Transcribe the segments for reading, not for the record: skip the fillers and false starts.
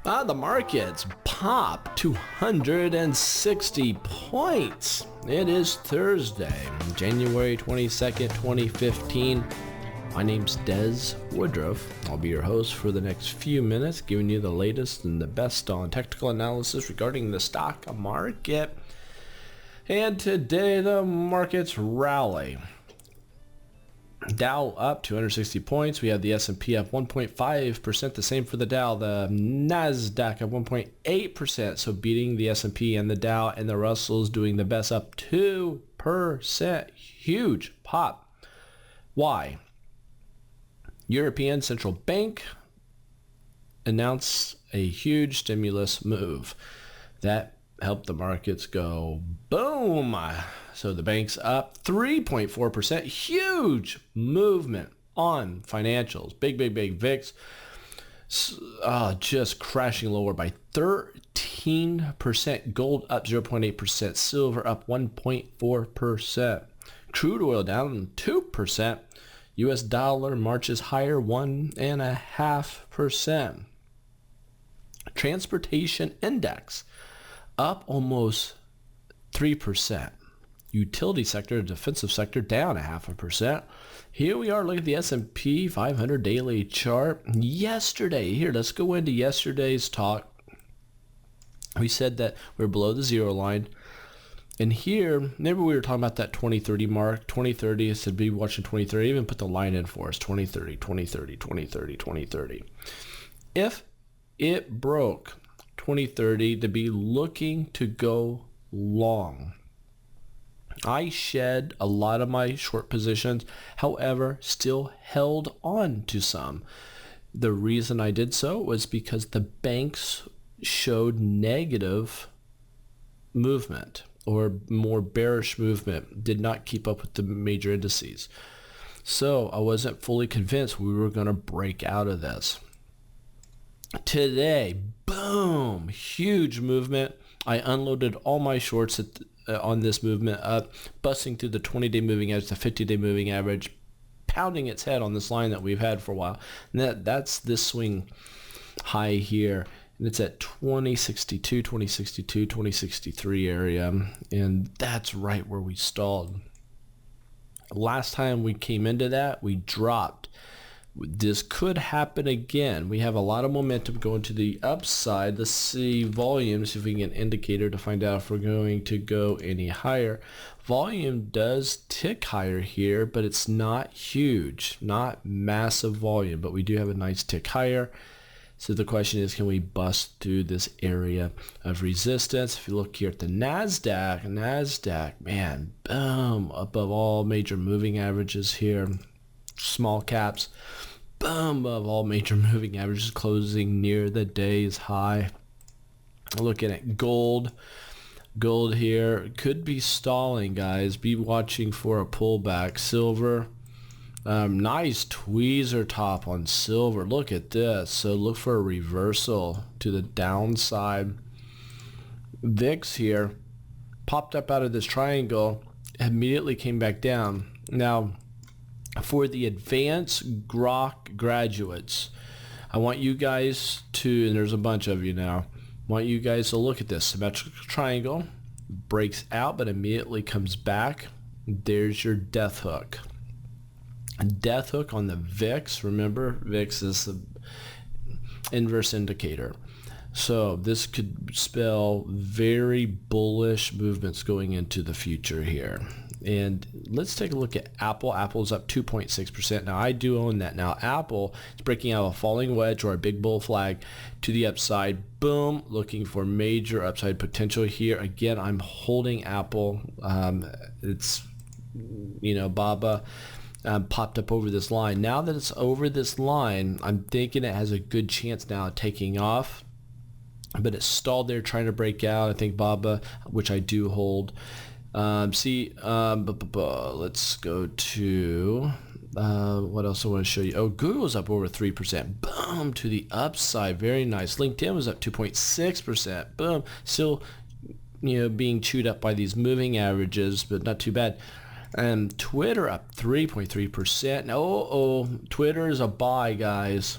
The markets pop 260 points. It is Thursday, January 22nd, 2015. My name's Des Woodruff. I'll be your host for the next few minutes, giving you the latest and the best on technical analysis regarding the stock market. And today the markets rally. Dow up 260 points. We have the S&P up 1.5%, the same for the Dow. The Nasdaq up 1.8%, so beating the S&P and the Dow, and the Russell's doing the best, up 2%. Huge pop. Why? European Central Bank announced a huge stimulus move that helped the markets go boom. So the bank's up 3.4%. Huge movement on financials. Big VIX just crashing lower by 13%. Gold up 0.8%. Silver up 1.4%. Crude oil down 2%. US dollar marches higher 1.5%. Transportation index up almost 3%. Utility sector, defensive sector down 0.5%. Here we are. Look at the S&P 500 daily chart. Yesterday, here, let's go into yesterday's talk. We said that we're below the zero line. And here, remember we were talking about that 2030 mark. 2030, I said be watching 2030. Even put the line in for us. 2030, 2030, 2030, 2030. If it broke 2030, to be looking to go long. I shed a lot of my short positions, however, still held on to some. The reason I did so was because the banks showed negative movement or more bearish movement, did not keep up with the major indices. So I wasn't fully convinced we were going to break out of this. Today, boom, huge movement. I unloaded all my shorts on this movement up, busting through the 20-day moving average, the 50-day moving average, pounding its head on this line that we've had for a while. And that's this swing high here. And it's at 2062, 2062, 2063 area. And that's right where we stalled. Last time we came into that, we dropped. This could happen again. We have a lot of momentum going to the upside. Let's see volume, see if we can get an indicator to find out if we're going to go any higher. Volume does tick higher here, but it's not huge, not massive volume, but we do have a nice tick higher. So the question is, can we bust through this area of resistance? If you look here at the Nasdaq, man, boom, above all major moving averages here. Small caps, boom, above all major moving averages, closing near the day's high. Looking at gold here could be stalling, guys. Be watching for a pullback. Silver, nice tweezer top on silver. Look at this. So look for a reversal to the downside. VIX here popped up out of this triangle, immediately came back down. Now, for the advanced Grok graduates, I want you guys to, and there's a bunch of you now, I want you guys to look at this. Symmetrical triangle breaks out but immediately comes back. There's your death hook. A death hook on the VIX. Remember, VIX is the inverse indicator. So this could spell very bullish movements going into the future here. And let's take a look at Apple. Apple's up 2.6%. Now, I do own that. Now, Apple is breaking out a falling wedge or a big bull flag to the upside. Boom, looking for major upside potential here. Again, I'm holding Apple. It's, Baba popped up over this line. Now that it's over this line, I'm thinking it has a good chance now of taking off. But it's stalled there trying to break out. I think Baba, which I do hold. Let's go to what else I want to show you. Oh, Google's up over 3%. Boom, to the upside. Very nice. LinkedIn was up 2.6%. Boom. Still, being chewed up by these moving averages, but not too bad. And Twitter up 3.3%. Twitter is a buy, guys.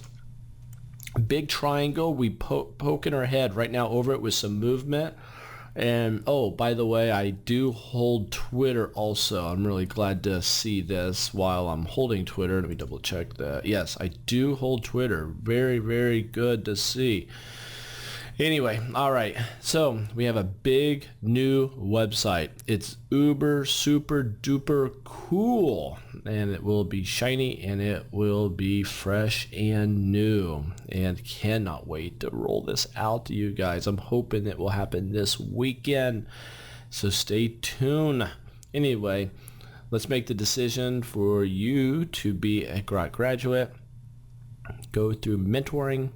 big triangle. We poking our head right now over it with some movement. And oh, by the way, I do hold Twitter also. I'm really glad to see this while I'm holding Twitter. Let me double check that. Yes, I do hold Twitter. Very, very good to see. Anyway, all right. So we have a big new website. It's uber super duper cool, and it will be shiny, and it will be fresh and new, and cannot wait to roll this out to you guys. I'm hoping it will happen this weekend, so stay tuned. Anyway, let's make the decision for you to be a Grok graduate. Go through mentoring,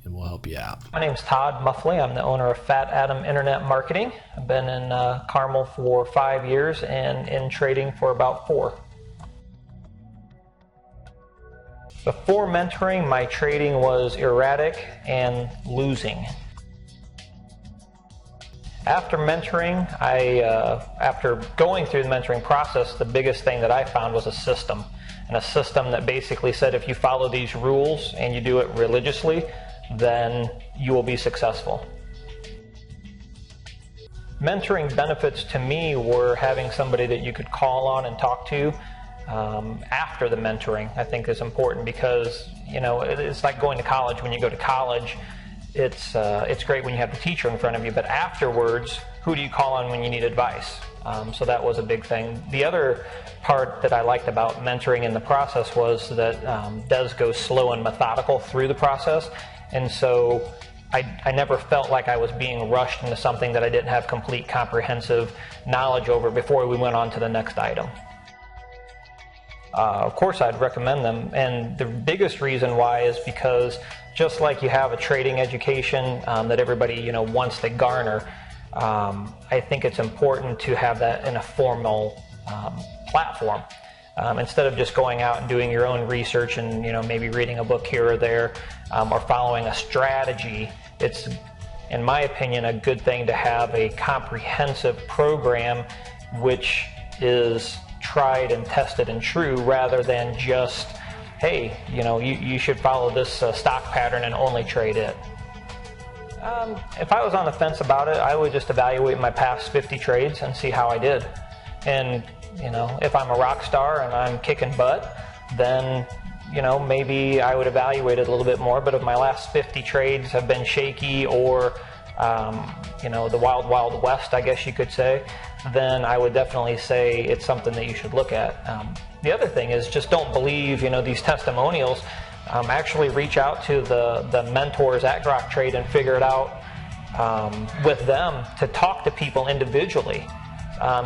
and we'll help you out. My name's Todd Muffley. I'm the owner of Fat Adam Internet Marketing. I've been in Carmel for 5 years and in trading for about 4. Before mentoring, my trading was erratic and losing. After mentoring, after going through the mentoring process, the biggest thing that I found was a system. And a system that basically said if you follow these rules and you do it religiously, then you will be successful. Mentoring benefits to me were having somebody that you could call on and talk to after the mentoring. I think is important because, you know, it's like going to college. When you go to college, it's great when you have the teacher in front of you, but afterwards, who do you call on when you need advice? So that was a big thing. The other part that I liked about mentoring in the process was that does go slow and methodical through the process. And so I never felt like I was being rushed into something that I didn't have complete comprehensive knowledge over before we went on to the next item. Of course, I'd recommend them. And the biggest reason why is because just like you have a trading education that everybody, you know, wants to garner, I think it's important to have that in a formal platform. Instead of just going out and doing your own research and, you know, maybe reading a book here or there or following a strategy, it's, in my opinion, a good thing to have a comprehensive program which is tried and tested and true rather than just, hey, you know, you should follow this stock pattern and only trade it. If I was on the fence about it, I would just evaluate my past 50 trades and see how I did. And, you know, if I'm a rock star and I'm kicking butt, then, you know, maybe I would evaluate it a little bit more. But if my last 50 trades have been shaky or, you know, the wild, wild west, I guess you could say, then I would definitely say it's something that you should look at. The other thing is just don't believe, you know, these testimonials. Actually reach out to the mentors at Grok Trade and figure it out with them to talk to people individually.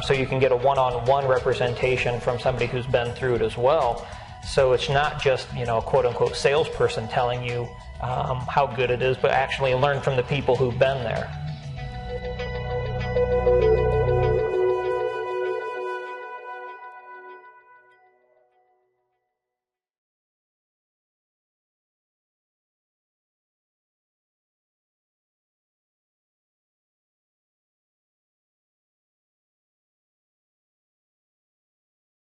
So you can get a one-on-one representation from somebody who's been through it as well. So it's not just, you know, a quote-unquote salesperson telling you how good it is, but actually learn from the people who've been there.